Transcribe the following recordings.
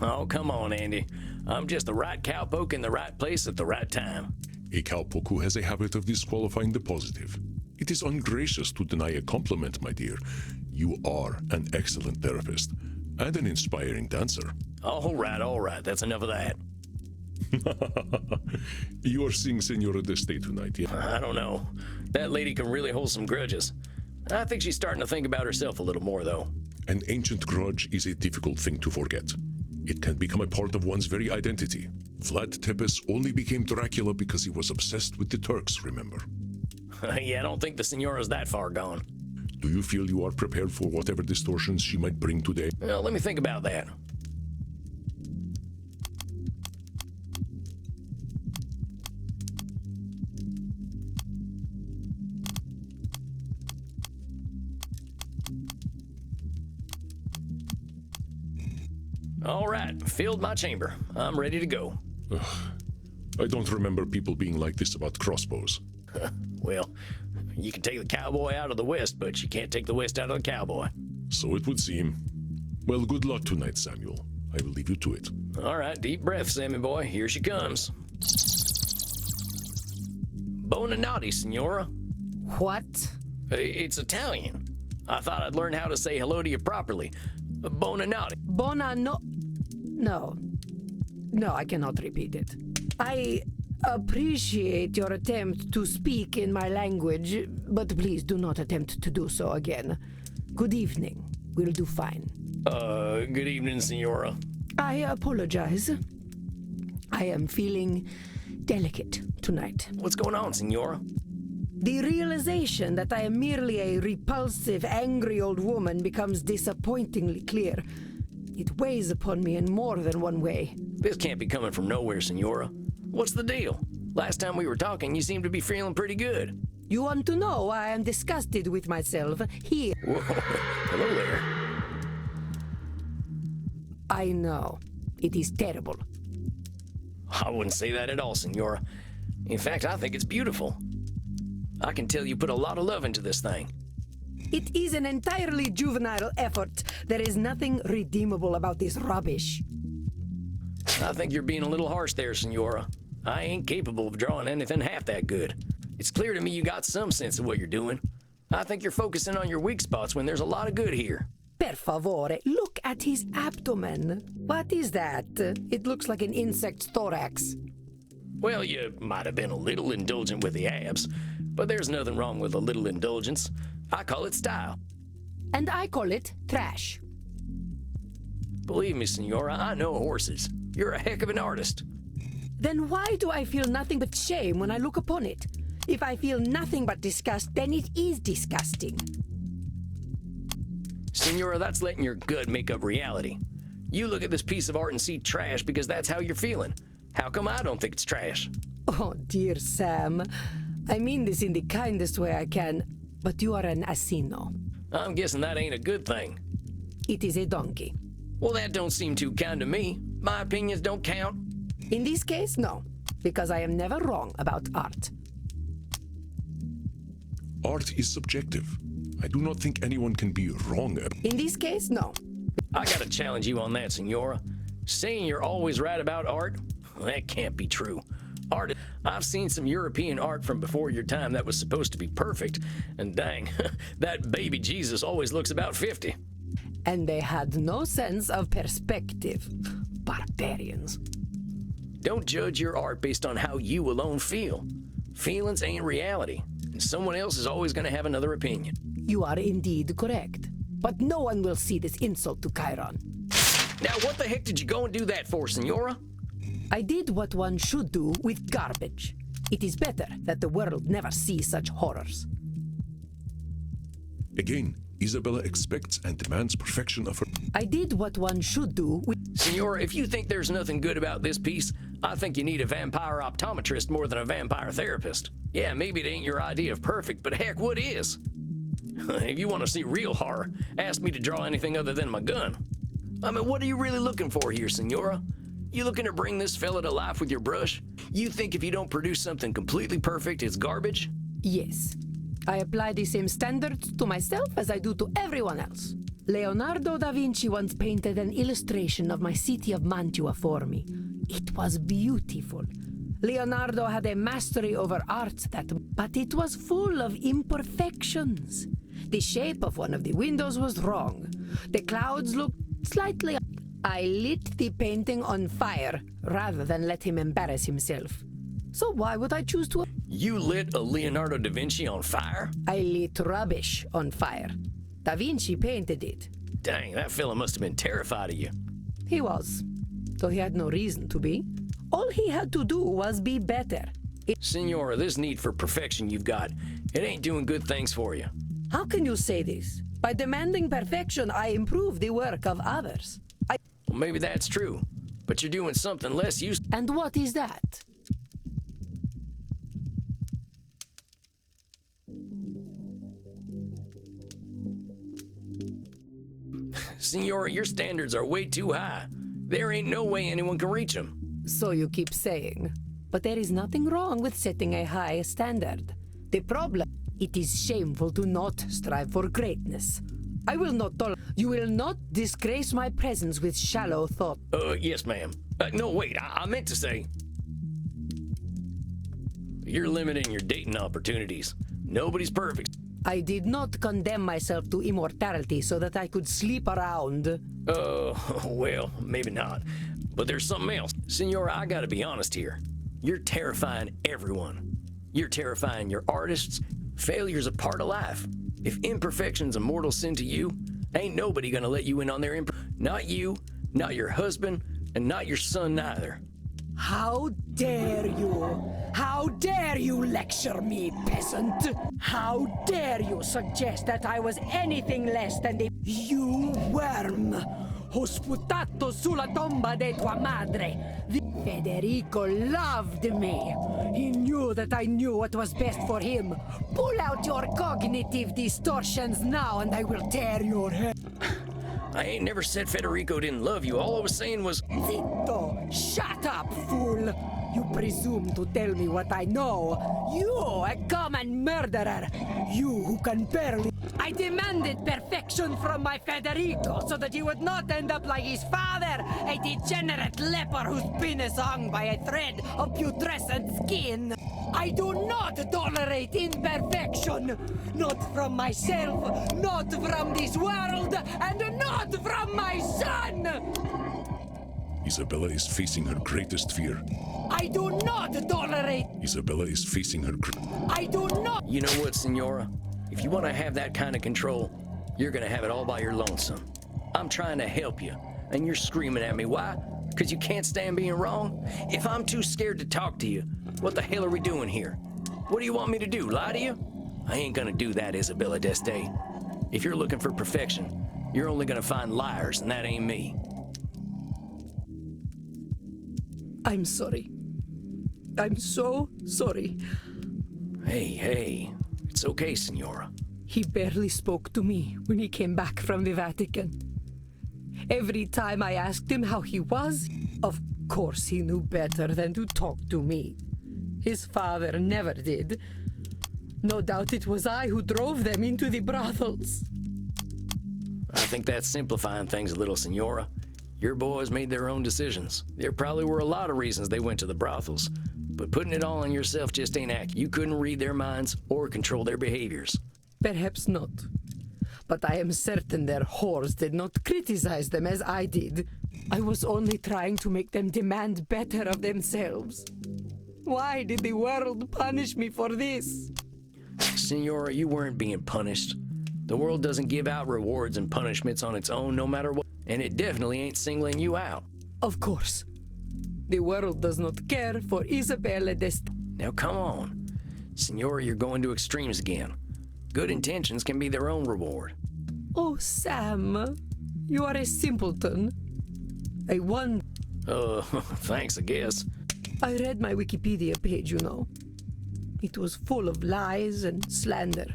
Oh, come on, Andy. I'm just the right cowpoke in the right place at the right time. A cowpoke who has a habit of disqualifying the positive. It is ungracious to deny a compliment, my dear. You are an excellent therapist and an inspiring dancer. All right. That's enough of that. You are seeing Senora Deste tonight, yeah? I don't know. That lady can really hold some grudges. I think she's starting to think about herself a little more, though. An ancient grudge is a difficult thing to forget. It can become a part of one's very identity. Vlad Tepes only became Dracula because he was obsessed with the Turks, remember? Yeah, I don't think the Senora's that far gone. Do you feel you are prepared for whatever distortions she might bring today? Well, let me think about that. All right, filled my chamber. I'm ready to go. I don't remember people being like this about crossbows. Well, you can take the cowboy out of the West, but you can't take the West out of the cowboy. So it would seem. Well, good luck tonight, Samuel. I will leave you to it. All right, deep breath, Sammy boy. Here she comes. Buonanotte, Signora. What? It's Italian. I thought I'd learn how to say hello to you properly. Buonanotte. No, I cannot repeat it. I appreciate your attempt to speak in my language, but please do not attempt to do so again. Good evening. We'll do fine. Good evening, Signora. I apologize. I am feeling delicate tonight. What's going on, Signora? The realization that I am merely a repulsive, angry old woman becomes disappointingly clear. It weighs upon me in more than one way. This can't be coming from nowhere, Signora. What's the deal? Last time we were talking, you seemed to be feeling pretty good. You want to know why I am disgusted with myself? Here. Whoa, hello there. I know. It is terrible. I wouldn't say that at all, Signora. In fact, I think it's beautiful. I can tell you put a lot of love into this thing. It is an entirely juvenile effort. There is nothing redeemable about this rubbish. I think you're being a little harsh there, Signora. I ain't capable of drawing anything half that good. It's clear to me you got some sense of what you're doing. I think you're focusing on your weak spots when there's a lot of good here. Per favore, look at his abdomen. What is that? It looks like an insect's thorax. Well, you might have been a little indulgent with the abs, but there's nothing wrong with a little indulgence. I call it style. And I call it trash. Believe me, Signora, I know horses. You're a heck of an artist. Then why do I feel nothing but shame when I look upon it? If I feel nothing but disgust, then it is disgusting. Signora, that's letting your gut make up reality. You look at this piece of art and see trash because that's how you're feeling. How come I don't think it's trash? Oh, dear Sam. I mean this in the kindest way I can, but you are an asino. I'm guessing that ain't a good thing. It is a donkey. Well, that don't seem too kind to me. My opinions don't count. In this case, no, because I am never wrong about art. Art is subjective. I do not think anyone can be wrong. In this case, no. I gotta challenge you on that, Signora. Saying you're always right about art? That can't be true. Art, I've seen some European art from before your time that was supposed to be perfect, and dang, that baby Jesus always looks about 50. And they had no sense of perspective. Barbarians. Don't judge your art based on how you alone feel. Feelings ain't reality, and someone else is always gonna have another opinion. You are indeed correct. But no one will see this insult to Chiron. Now, what the heck did you go and do that for, Signora? I did what one should do with garbage. It is better that the world never see such horrors. Again, Isabella expects and demands perfection of her. I did what one should do with... Signora, if you think there's nothing good about this piece, I think you need a vampire optometrist more than a vampire therapist. Yeah, maybe it ain't your idea of perfect, but heck, what is? If you want to see real horror, ask me to draw anything other than my gun. I mean, what are you really looking for here, Signora? You looking to bring this fella to life with your brush? You think if you don't produce something completely perfect, it's garbage? Yes. I apply the same standards to myself as I do to everyone else. Leonardo da Vinci once painted an illustration of my city of Mantua for me. It was beautiful. Leonardo had a mastery over art but it was full of imperfections. The shape of one of the windows was wrong. The clouds looked slightly... I lit the painting on fire rather than let him embarrass himself. So why would I choose to... You lit a Leonardo da Vinci on fire? I lit rubbish on fire. Da Vinci painted it. Dang, that fella must have been terrified of you. He was, though he had no reason to be. All he had to do was be better. Signora, this need for perfection you've got, it ain't doing good things for you. How can you say this? By demanding perfection, I improve the work of others. Well, maybe that's true, but you're doing something less useful. And what is that? Signora, your standards are way too high. There ain't no way anyone can reach them. So you keep saying. But there is nothing wrong with setting a high standard. The problem, it is shameful to not strive for greatness. I will not tolerate. You will not disgrace my presence with shallow thought. Yes, ma'am. No, wait, I meant to say... You're limiting your dating opportunities. Nobody's perfect. I did not condemn myself to immortality so that I could sleep around. Well, maybe not. But there's something else. Signora, I gotta be honest here. You're terrifying everyone. You're terrifying your artists. Failure's a part of life. If imperfection's a mortal sin to you, ain't nobody gonna let you in on their Not you, not your husband, and not your son neither. How dare you? How dare you lecture me, peasant? How dare you suggest that I was anything less than the... You worm! Ho sputato sulla tomba di tua madre! Federico loved me! He knew that I knew what was best for him! Pull out your cognitive distortions now and I will tear your head! I ain't never said Federico didn't love you. All I was saying was... Zitto! Shut up, fool! You presume to tell me what I know. You, a common murderer. You who can barely... I demanded perfection from my Federico so that he would not end up like his father, a degenerate leper whose penis hung by a thread of putrescent skin. I do not tolerate imperfection. Not from myself, not from this world, and not from my son! Isabella is facing her greatest fear. I do not tolerate... Isabella is facing her... I do not... You know what, Signora? If you want to have that kind of control, you're going to have it all by your lonesome. I'm trying to help you, and you're screaming at me. Why? Because you can't stand being wrong? If I'm too scared to talk to you, what the hell are we doing here? What do you want me to do, lie to you? I ain't going to do that, Isabella d'Este. If you're looking for perfection, you're only going to find liars, and that ain't me. I'm sorry. I'm so sorry. Hey, it's okay, Signora. He barely spoke to me when he came back from the Vatican. Every time I asked him how he was, of course he knew better than to talk to me. His father never did. No doubt it was I who drove them into the brothels. I think that's simplifying things a little, Signora. Your boys made their own decisions. There probably were a lot of reasons they went to the brothels, but putting it all on yourself just ain't accurate. You couldn't read their minds or control their behaviors. Perhaps not. But I am certain their whores did not criticize them as I did. I was only trying to make them demand better of themselves. Why did the world punish me for this? Signora, you weren't being punished. The world doesn't give out rewards and punishments on its own no matter what, and it definitely ain't singling you out. Of course. The world does not care for Isabella d'Este. Now come on. Signora, you're going to extremes again. Good intentions can be their own reward. Oh, Sam, you are a simpleton. Thanks, I guess. I read my Wikipedia page, you know. It was full of lies and slander.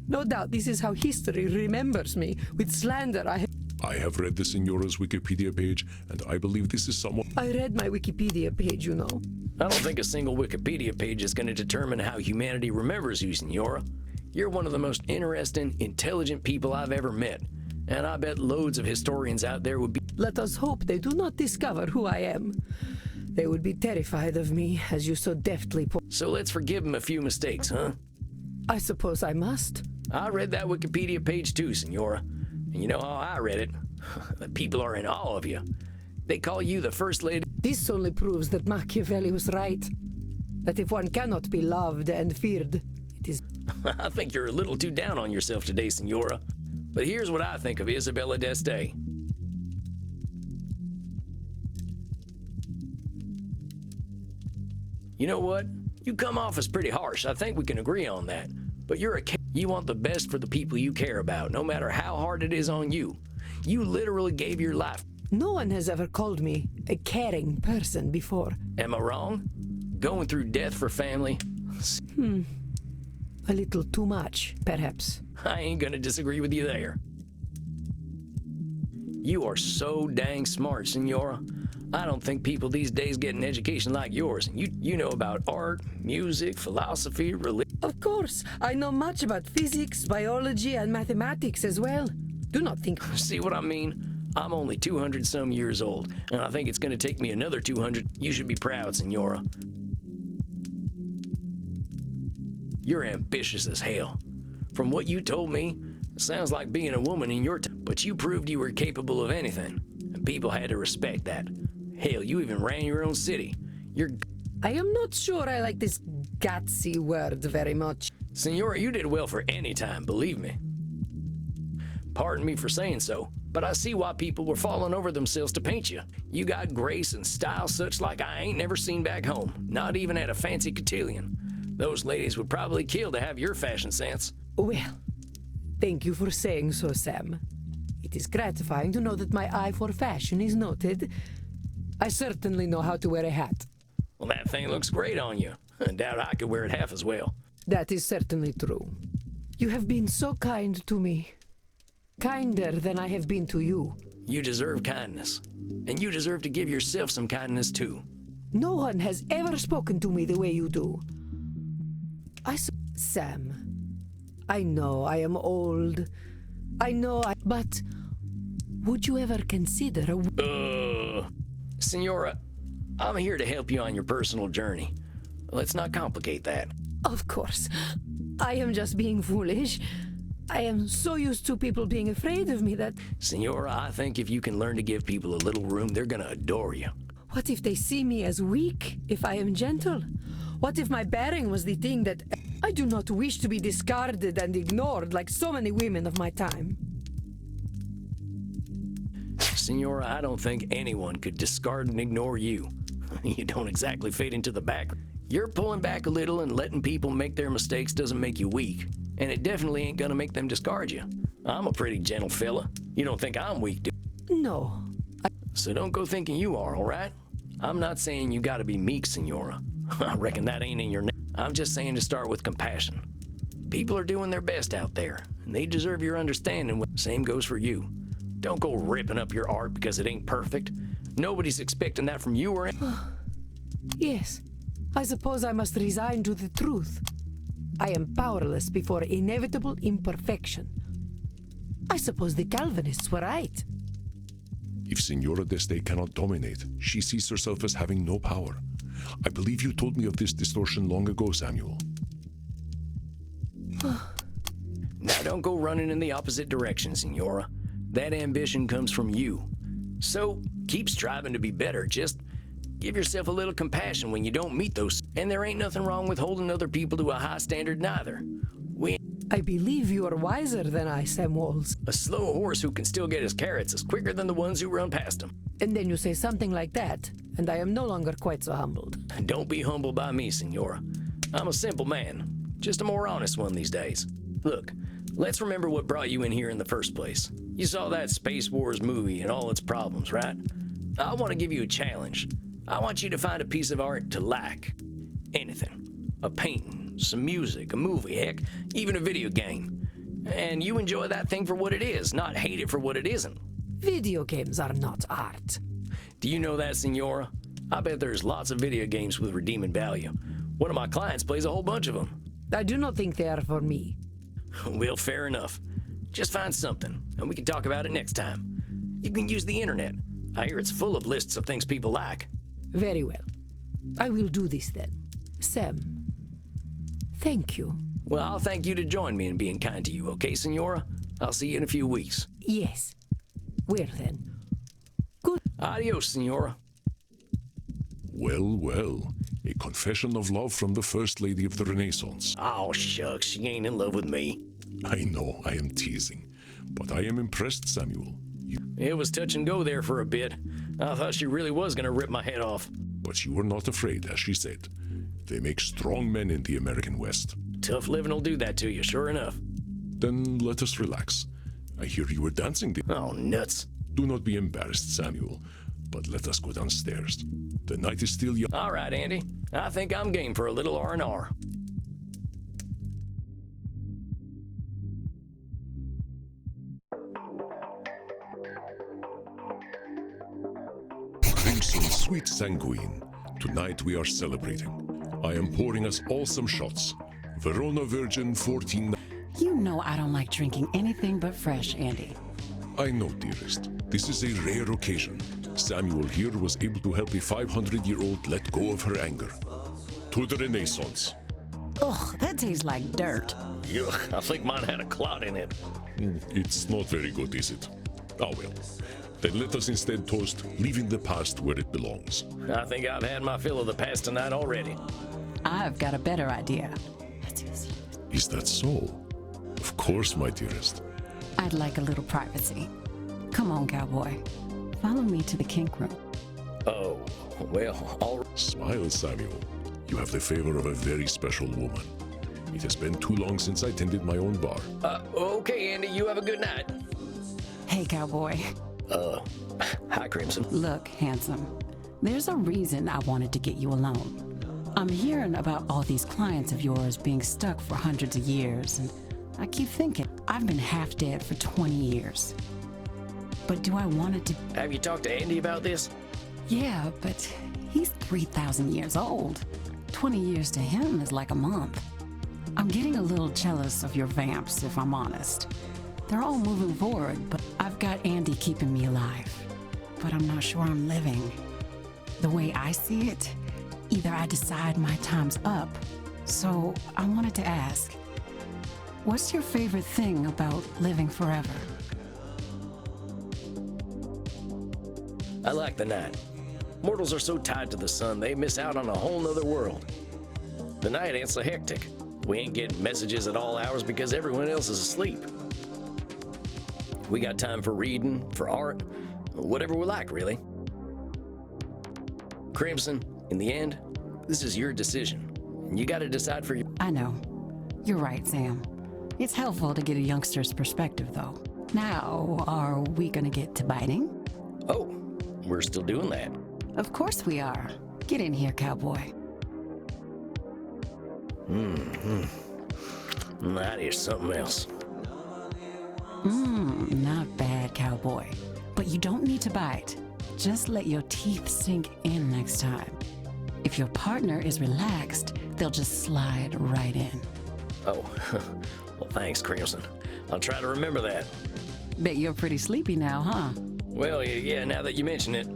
No doubt this is how history remembers me, with slander I have read the Signora's Wikipedia page, and I believe this is someone... I read my Wikipedia page, you know. I don't think a single Wikipedia page is going to determine how humanity remembers you, Signora. You're one of the most interesting, intelligent people I've ever met, And I bet loads of historians out there would be. Let us hope they do not discover who I am. They would be terrified of me, as you so deftly put. So let's forgive them a few mistakes, huh? I suppose I must. I read that Wikipedia page too, Senora. And you know how I read it? The people are in awe of you. They call you the First Lady. This only proves that Machiavelli was right. That if one cannot be loved and feared, it is. I think you're a little too down on yourself today, Senora. But here's what I think of Isabella d'Este. You know what? You come off as pretty harsh. I think we can agree on that. But you're you want the best for the people you care about, no matter how hard it is on you. You literally gave your life. No one has ever called me a caring person before. Am I wrong? Going through death for family? A little too much, perhaps. I ain't gonna disagree with you there. You are so dang smart, Senora. I don't think people these days get an education like yours. You know about art, music, philosophy, religion. Of course, I know much about physics, biology, and mathematics as well. Do not think. See what I mean? I'm only 200 some years old, and I think it's gonna take me another 200. You should be proud, Senora. You're ambitious as hell. From what you told me, it sounds like being a woman in your time, but you proved you were capable of anything, and people had to respect that. Hell, you even ran your own city. I am not sure I like this gutsy word very much. Senora, you did well for any time, believe me. Pardon me for saying so, but I see why people were falling over themselves to paint you. You got grace and style such like I ain't never seen back home, not even at a fancy cotillion. Those ladies would probably kill to have your fashion sense. Well, thank you for saying so, Sam. It is gratifying to know that my eye for fashion is noted. I certainly know how to wear a hat. Well, that thing looks great on you. I doubt I could wear it half as well. That is certainly true. You have been so kind to me. Kinder than I have been to you. You deserve kindness. And you deserve to give yourself some kindness too. No one has ever spoken to me the way you do. Sam, I know I am old. But would you ever consider Senora, I'm here to help you on your personal journey. Let's not complicate that. Of course. I am just being foolish. I am so used to people being afraid of me that... Senora, I think if you can learn to give people a little room, they're gonna adore you. What if they see me as weak if I am gentle? What if my bearing was the thing that... I do not wish to be discarded and ignored like so many women of my time. Senora, I don't think anyone could discard and ignore you. You don't exactly fade into the back. You're pulling back a little and letting people make their mistakes doesn't make you weak. And it definitely ain't gonna make them discard you. I'm a pretty gentle fella. You don't think I'm weak, do you? No. So don't go thinking you are, all right? I'm not saying you gotta be meek, Senora. I reckon that ain't in your name. I'm just saying to start with compassion. People are doing their best out there, and they deserve your understanding. Same goes for you. Don't go ripping up your art because it ain't perfect. Nobody's expecting that from you or... Yes. I suppose I must resign to the truth. I am powerless before inevitable imperfection. I suppose the Calvinists were right. If Senora d'Este cannot dominate, she sees herself as having no power. I believe you told me of this distortion long ago, Samuel. Now don't go running in the opposite direction, Senora. That ambition comes from you. So keep striving to be better. Just give yourself a little compassion when you don't meet those. And there ain't nothing wrong with holding other people to a high standard neither. I believe you are wiser than I, Sam Walls. A slow horse who can still get his carrots is quicker than the ones who run past him. And then you say something like that, and I am no longer quite so humbled. Don't be humbled by me, Senora. I'm a simple man, just a more honest one these days. Look, let's remember what brought you in here in the first place. You saw that Space Wars movie and all its problems, right? I want to give you a challenge. I want you to find a piece of art to like. Anything. A painting, some music, a movie, heck, even a video game. And you enjoy that thing for what it is, not hate it for what it isn't. Video games are not art. Do you know that, Senora? I bet there's lots of video games with redeeming value. One of my clients plays a whole bunch of them. I do not think they are for me. Well, fair enough. Just find something, and we can talk about it next time. You can use the internet. I hear it's full of lists of things people like. Very well. I will do this then. Sam, thank you. Well, I'll thank you to join me in being kind to you, okay, Senora? I'll see you in a few weeks. Yes. Well then. Good. Adios, Senora. Well, well. A confession of love from the First Lady of the Renaissance. Oh, shucks, she ain't in love with me. I know, I am teasing. But I am impressed, Samuel. It was touch and go there for a bit. I thought she really was gonna rip my head off. But you were not afraid, as she said. They make strong men in the American West. Tough living will do that to you, sure enough. Then let us relax. I hear you were dancing. Oh, nuts. Do not be embarrassed, Samuel. But let us go downstairs. The night is still young. All right, Andy. I think I'm game for a little R&R. Crimson, sweet sanguine. Tonight we are celebrating. I am pouring us all some shots. Verona Virgin 14. You know I don't like drinking anything but fresh, Andy. I know, dearest. This is a rare occasion. Samuel here was able to help a 500-year-old let go of her anger. To the Renaissance. Ugh, that tastes like dirt. Yuck, I think mine had a clot in it. It's not very good, is it? Oh well. Then let us instead toast leaving the past where it belongs. I think I've had my fill of the past tonight already. I've got a better idea. Is that so? Of course, my dearest. I'd like a little privacy. Come on, cowboy. Follow me to the kink room. Oh, well, all right. Smile, Samuel. You have the favor of a very special woman. It has been too long since I tended my own bar. Okay, Andy, you have a good night. Hey, cowboy. Hi, Crimson. Look, handsome. There's a reason I wanted to get you alone. I'm hearing about all these clients of yours being stuck for hundreds of years, and I keep thinking, I've been half dead for 20 years. But do I want it to... Have you talked to Andy about this? Yeah, but he's 3,000 years old. 20 years to him is like a month. I'm getting a little jealous of your vamps, if I'm honest. They're all moving forward, but I've got Andy keeping me alive. But I'm not sure I'm living. The way I see it, either I decide my time's up. So I wanted to ask, what's your favorite thing about living forever? I like the night. Mortals are so tied to the sun, they miss out on a whole nother world. The night ain't so hectic. We ain't getting messages at all hours because everyone else is asleep. We got time for reading, for art, whatever we like, really. Crimson, in the end, this is your decision. You gotta decide for you. I know. You're right, Sam. It's helpful to get a youngster's perspective, though. Now, are we gonna get to biting? Oh, we're still doing that. Of course we are. Get in here, cowboy. That is something else. Not bad, cowboy. But you don't need to bite. Just let your teeth sink in next time. If your partner is relaxed, they'll just slide right in. Oh, well, thanks, Crimson. I'll try to remember that. Bet you're pretty sleepy now, huh? Well, yeah, now that you mention it.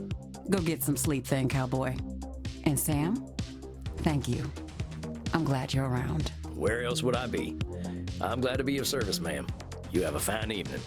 Go get some sleep then, cowboy. And Sam, thank you. I'm glad you're around. Where else would I be? I'm glad to be of service, ma'am. You have a fine evening.